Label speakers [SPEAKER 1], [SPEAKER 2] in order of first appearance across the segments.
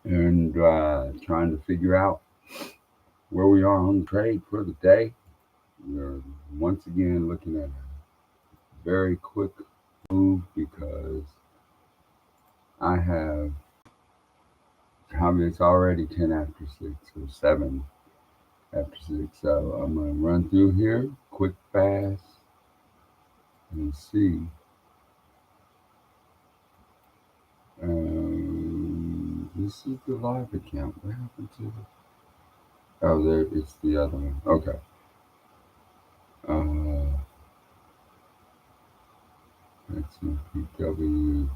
[SPEAKER 1] and trying to figure out where we are on the trade for the day. We're once again looking at a very quick move because I have, I mean, it's already 10 after 6 or 7 after 6. So I'm going to run through here quick, fast, and see. This is the live account. What happened to the? Oh, there. It's the other one. Okay. Uh, that's PW.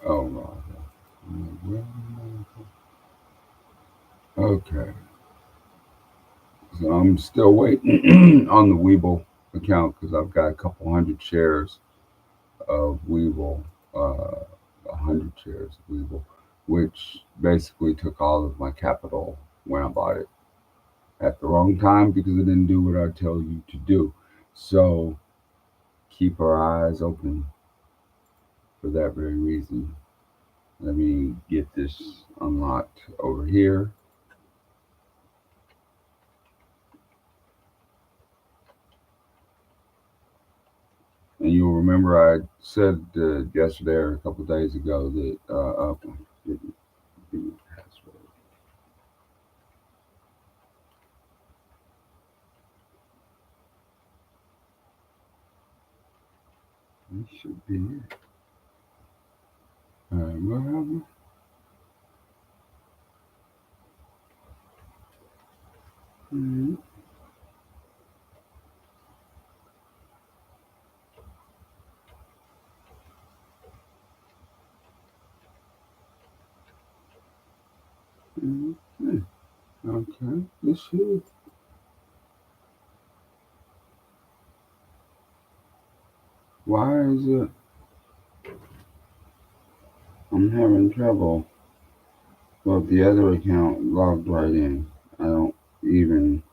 [SPEAKER 1] Oh, right. Okay. So I'm still waiting on the Weeble account because I've got a couple hundred shares of Weeble, 100 shares of Weeble, which basically took all of my capital when I bought it at the wrong time because it didn't do what I tell you to do. So keep our eyes open for that very reason. Let me get this unlocked over here. And you'll remember I said yesterday or a couple of days ago that didn't give me the password. This should be it. All right, what happened? Mm-hmm. Mm-hmm. Okay, this should. Why is it? I'm having trouble. Well, the other account logged right in. I don't even.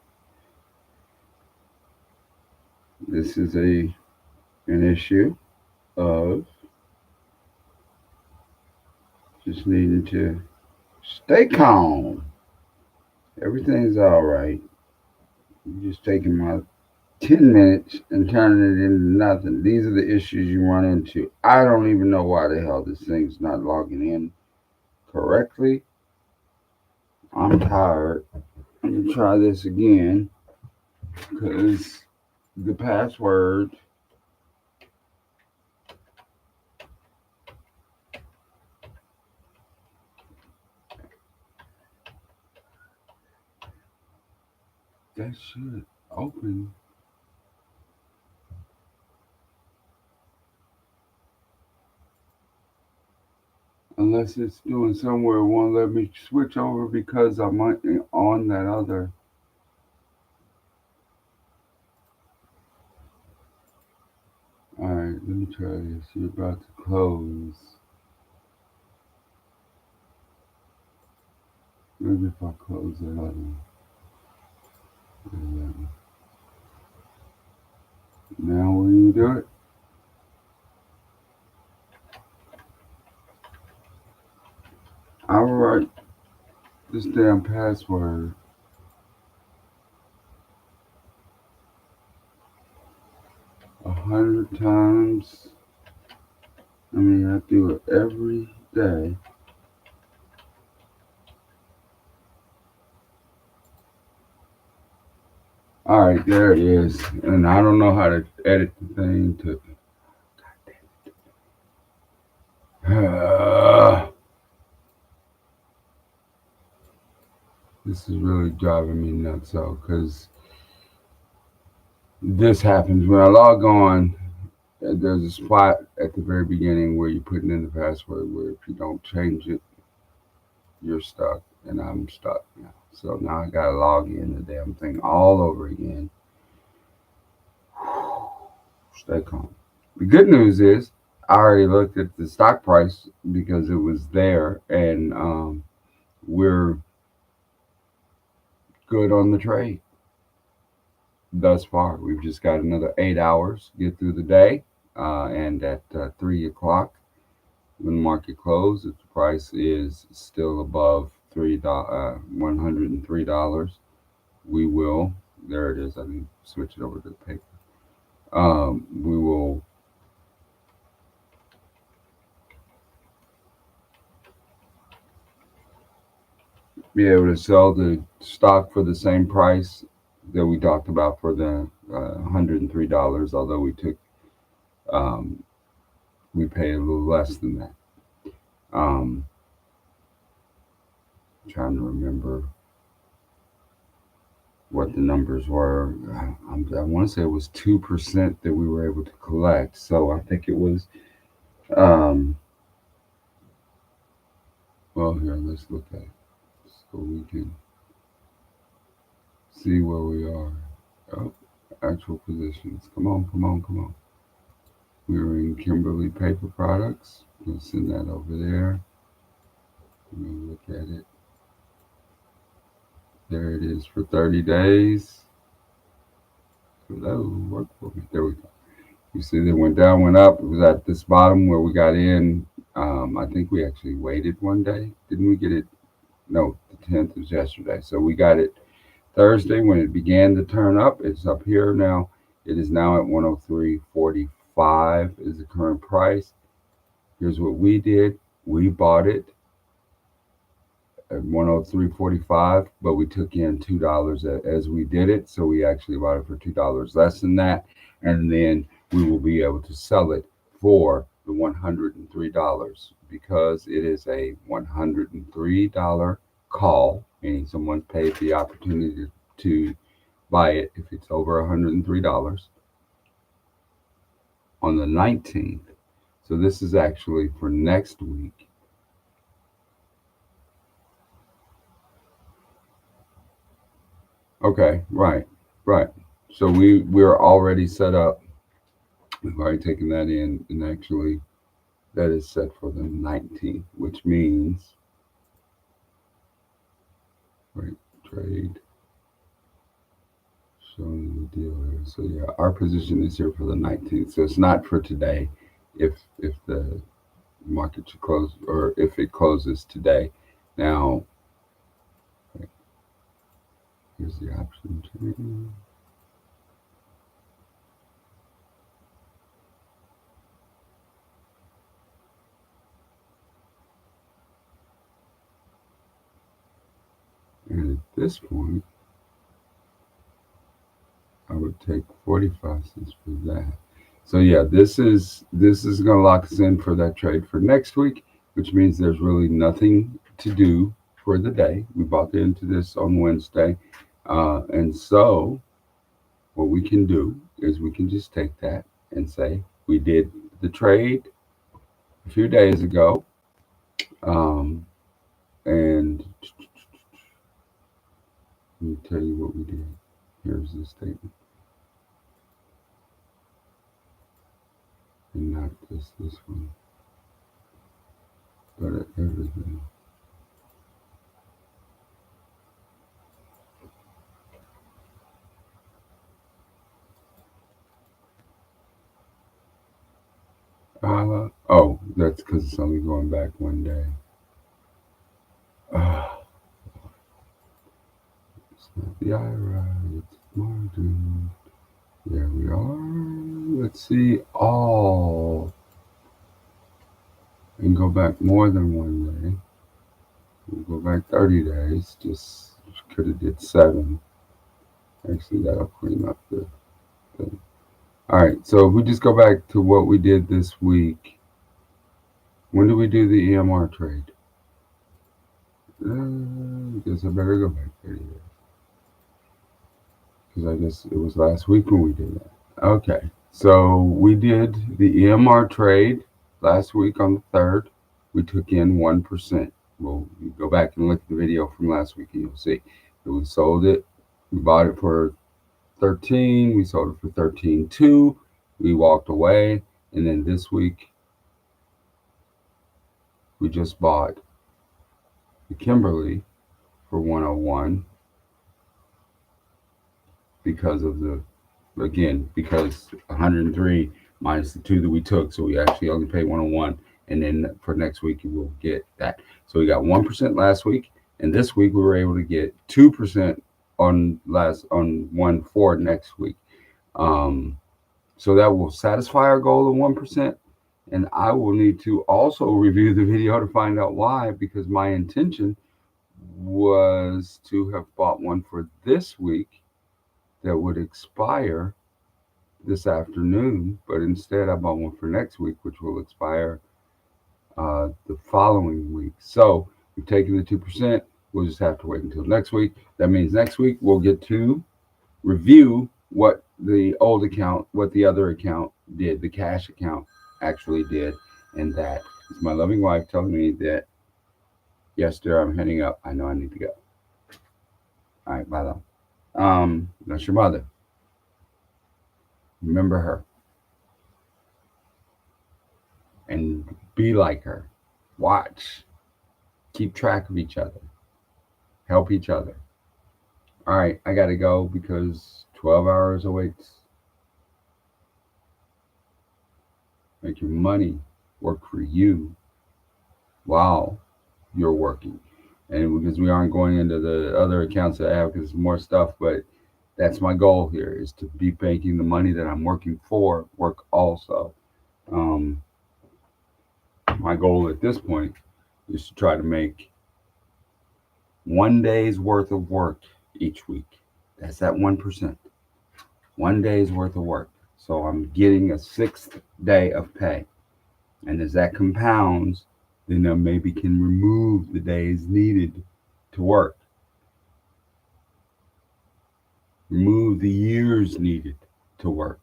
[SPEAKER 1] This is an issue of just needing to stay calm. Everything's all right. I'm just taking my 10 minutes and turning it into nothing. These are the issues you run into. I don't even know why the hell this thing's not logging in correctly. I'm tired. I'm gonna try this again because the password. That should open. Unless it's doing somewhere it won't let me switch over because I'm on that other. Alright, let me try this. You're about to close. Maybe if I close that other one. Now when you do it, I'll write this damn password 100 times. I mean, I do it every day. Alright, there it is. And I don't know how to edit the thing to. This is really driving me nuts, though, because this happens when I log on. There's a spot at the very beginning where you're putting in the password where if you don't change it, you're stuck, and I'm stuck now. So now I gotta log in the damn thing all over again. Stay calm. The good news is I already looked at the stock price because it was there, and we're good on the trade thus far. We've just got another 8 hours to get through the day, and at 3 o'clock when the market closed. If the price is still above $103, we will. There it is. I need to switch it over to the paper. We will be able to sell the stock for the same price that we talked about for the $103. Although um, we pay a little less than that. Um, Trying to remember what the numbers were. I want to say it was 2% that we were able to collect. So I think it was. Um, well, here, let's look at it so we can see where we are. Oh, actual positions. Come on, come on, come on. We were in Kimberly Paper Products. Let's send that over there. Let me look at it. There it is for 30 days. Hello, work for me. There we go. You see, they went down, went up. It was at this bottom where we got in. I think we actually waited one day. Didn't we get it? No, the 10th was yesterday. So we got it Thursday when it began to turn up. It's up here now. It is now at 103.45 is the current price. Here's what we did. We bought it at 103.45, but we took in $2 as we did it. So we actually bought it for $2 less than that. And then we will be able to sell it for the $103 because it is a $103 call, meaning someone's paid the opportunity to buy it if it's over $103 on the 19th. So this is actually for next week. Okay, right, right. So we're already set up. We've already taken that in, and actually that is set for the 19th, which means right trade showing the deal here. So yeah, our position is here for the 19th. So it's not for today, if the market should close or if it closes today. Now here's the option. And at this point, I would take 45 cents for that. So yeah, this is gonna lock us in for that trade for next week, which means there's really nothing to do for the day. We bought into this on Wednesday, and so what we can do is we can just take that and say we did the trade a few days ago, um, and let me tell you what we did. Here's the statement, and not just this one, but everything. Oh, that's because it's only going back one day. Uh, it's not the IRA, it's margin. There we are. Let's see all. And go back more than one day. We'll go back 30 days. Just could have did 7. Actually, that'll clean up the thing. All right, so if we just go back to what we did this week, when did we do the EMR trade? I guess I better go back 30 days. Because I guess it was last week when we did that. Okay, so we did the EMR trade last week on the 3rd. We took in 1%. Well, you go back and look at the video from last week and you'll see that we sold it. We bought it for 13. We sold it for 13.2. We walked away. And then this week, we just bought the Kimberly for 101 because of because 103 minus the 2 that we took. So we actually only paid 101. And then for next week, you will get that. So we got 1% last week, and this week we were able to get 2% on one for next week. Um, so that will satisfy our goal of 1%. And I will need to also review the video to find out why, because my intention was to have bought one for this week that would expire this afternoon, but instead I bought one for next week, which will expire the following week. So we've taken the 2%. We'll just have to wait until next week. That means next week we'll get to review what the old account, what the other account did, the cash account actually did. And that is my loving wife telling me that, yes, dear, I'm heading up. I know I need to go. All right, bye, love. That's your mother. Remember her and be like her. Watch. Keep track of each other. Help each other. All right, I got to go because 12 hours awaits. Make your money work for you while you're working. And because we aren't going into the other accounts that I have because there's more stuff, but that's my goal here is to be making the money that I'm working for work also. Um, my goal at this point is to try to make 1 day's worth of work each week. That's that 1%. 1 day's worth of work. So I'm getting a sixth day of pay. And as that compounds, then I maybe can remove the days needed to work, remove the years needed to work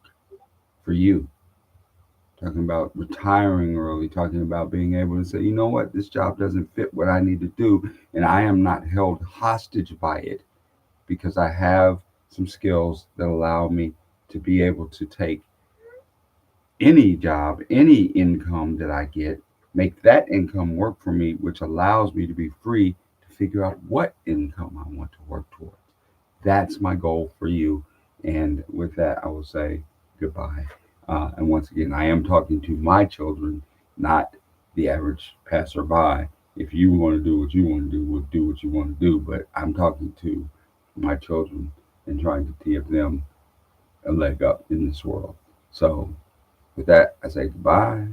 [SPEAKER 1] for you. Talking about retiring early, talking about being able to say, you know what, this job doesn't fit what I need to do, and I am not held hostage by it because I have some skills that allow me to be able to take any job, any income that I get, make that income work for me, which allows me to be free to figure out what income I want to work towards. That's my goal for you. And with that, I will say goodbye. And once again, I am talking to my children, not the average passerby. If you want to do what you want to do, we'll do what you want to do. But I'm talking to my children and trying to give them a leg up in this world. So with that, I say goodbye